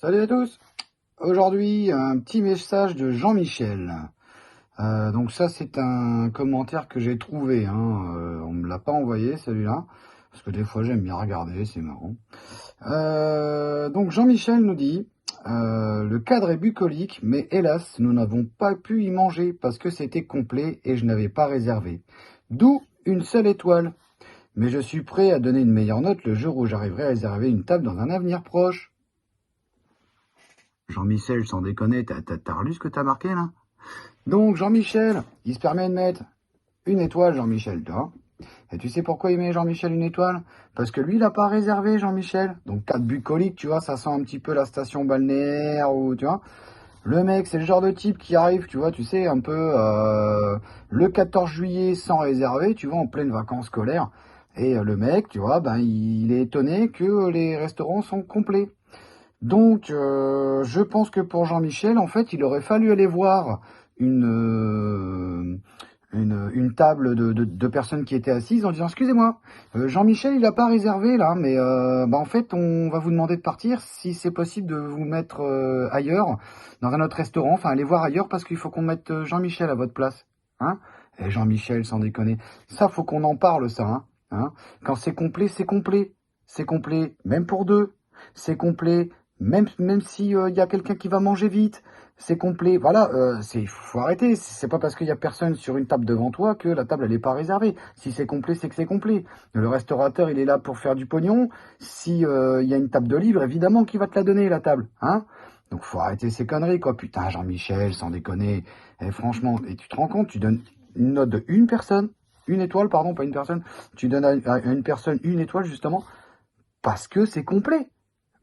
Salut à tous. Aujourd'hui, un petit message de Jean-Michel. Donc ça, c'est un commentaire que j'ai trouvé. On me l'a pas envoyé, celui-là. Parce que des fois, j'aime bien regarder, c'est marrant. Donc Jean-Michel nous dit, le cadre est bucolique, mais hélas, nous n'avons pas pu y manger parce que c'était complet et je n'avais pas réservé. D'où une seule étoile. Mais je suis prêt à donner une meilleure note le jour où j'arriverai à réserver une table dans un avenir proche. Jean-Michel, sans déconner, t'as relu ce que t'as marqué là? Donc Jean-Michel, il se permet de mettre une étoile, Jean-Michel, tu vois. Et tu sais pourquoi il met Jean-Michel une étoile? Parce que lui, il n'a pas réservé, Jean-Michel. Donc 4 bucolique, tu vois, ça sent un petit peu la station balnéaire, ou tu vois. Le mec, c'est le genre de type qui arrive, tu vois, tu sais, un peu le 14 juillet sans réserver, tu vois, en pleine vacances scolaires. Et le mec, tu vois, ben il est étonné que les restaurants sont complets. Donc, je pense que pour Jean-Michel, en fait, il aurait fallu aller voir une, une table de personnes qui étaient assises en disant, excusez-moi, Jean-Michel, il n'a pas réservé là, mais en fait, on va vous demander de partir, si c'est possible de vous mettre ailleurs, dans un autre restaurant, enfin, aller voir ailleurs, parce qu'il faut qu'on mette Jean-Michel à votre place. Hein? Et Jean-Michel, sans déconner. Ça, faut qu'on en parle, ça. Hein. Quand c'est complet, c'est complet. C'est complet, même pour deux. C'est complet, même si y a quelqu'un qui va manger vite, c'est complet. Voilà, faut arrêter. C'est pas parce qu'il y a personne sur une table devant toi que la table elle est pas réservée. Si c'est complet, c'est que c'est complet. Le restaurateur il est là pour faire du pognon. Si il y a une table de libre, évidemment qu'il va te la donner la table, hein. Donc faut arrêter ces conneries quoi. Putain Jean-Michel, sans déconner. Et franchement, et tu te rends compte, tu donnes une note de une personne, une étoile pardon, pas une personne. Tu donnes à une personne une étoile justement parce que c'est complet.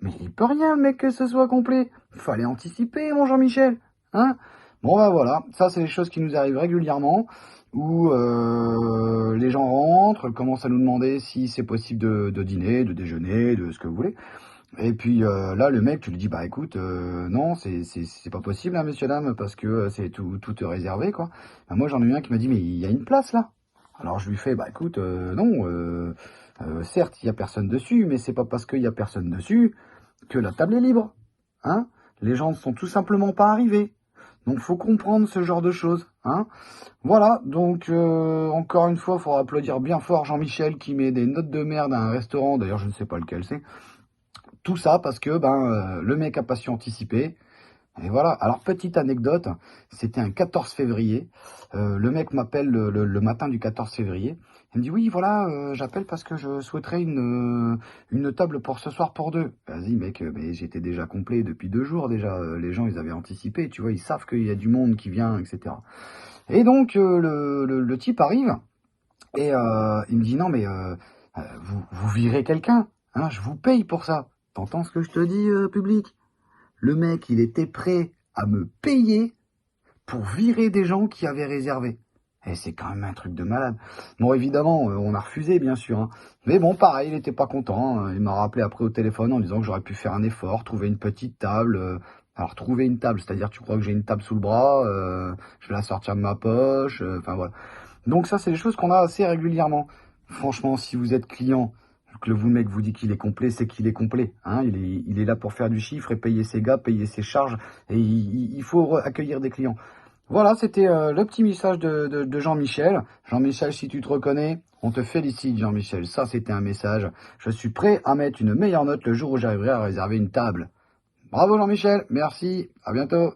Mais il peut rien, mec, que ce soit complet. Il fallait anticiper, mon Jean-Michel. Hein? Bon, bah voilà. Ça, c'est des choses qui nous arrivent régulièrement. Où les gens rentrent, commencent à nous demander si c'est possible de dîner, de déjeuner, de ce que vous voulez. Et puis là, le mec, tu lui dis, bah écoute, non, c'est pas possible, hein, messieurs, dames, parce que c'est tout réservé, quoi. Ben, moi, j'en ai eu un qui m'a dit, mais il y a une place, là. Alors, je lui fais, bah écoute, non, certes, il y a personne dessus, mais c'est pas parce qu'il y a personne dessus que la table est libre. Hein? Les gens ne sont tout simplement pas arrivés. Donc faut comprendre ce genre de choses. Hein? Voilà, donc encore une fois, il faudra applaudir bien fort Jean-Michel qui met des notes de merde à un restaurant, d'ailleurs je ne sais pas lequel c'est. Tout ça parce que le mec a pas su anticiper. Et voilà. Alors, petite anecdote, c'était un 14 février. Le mec m'appelle le matin du 14 février. Il me dit, oui, voilà, j'appelle parce que je souhaiterais une table pour ce soir pour deux. Vas-y, mec, mais j'étais déjà complet depuis 2 jours déjà. Les gens, ils avaient anticipé, tu vois, ils savent qu'il y a du monde qui vient, etc. Et donc, le type arrive et il me dit, non, mais vous virez quelqu'un, hein, je vous paye pour ça. T'entends ce que je te dis, public? Le mec, il était prêt à me payer pour virer des gens qui avaient réservé. Et c'est quand même un truc de malade. Bon, évidemment, on a refusé, bien sûr. Hein. Mais bon, pareil, il n'était pas content. Hein. Il m'a rappelé après au téléphone en disant que j'aurais pu faire un effort, trouver une petite table. Alors, trouver une table, c'est-à-dire, tu crois que j'ai une table sous le bras, je vais la sortir de ma poche, enfin voilà. Donc ça, c'est des choses qu'on a assez régulièrement. Franchement, si vous êtes client, que le mec vous dit qu'il est complet, c'est qu'il est complet. Hein, il est là pour faire du chiffre et payer ses gars, payer ses charges. Et il faut accueillir des clients. Voilà, c'était le petit message de Jean-Michel. Jean-Michel, si tu te reconnais, on te félicite, Jean-Michel. Ça, c'était un message. Je suis prêt à mettre une meilleure note le jour où j'arriverai à réserver une table. Bravo, Jean-Michel. Merci. À bientôt.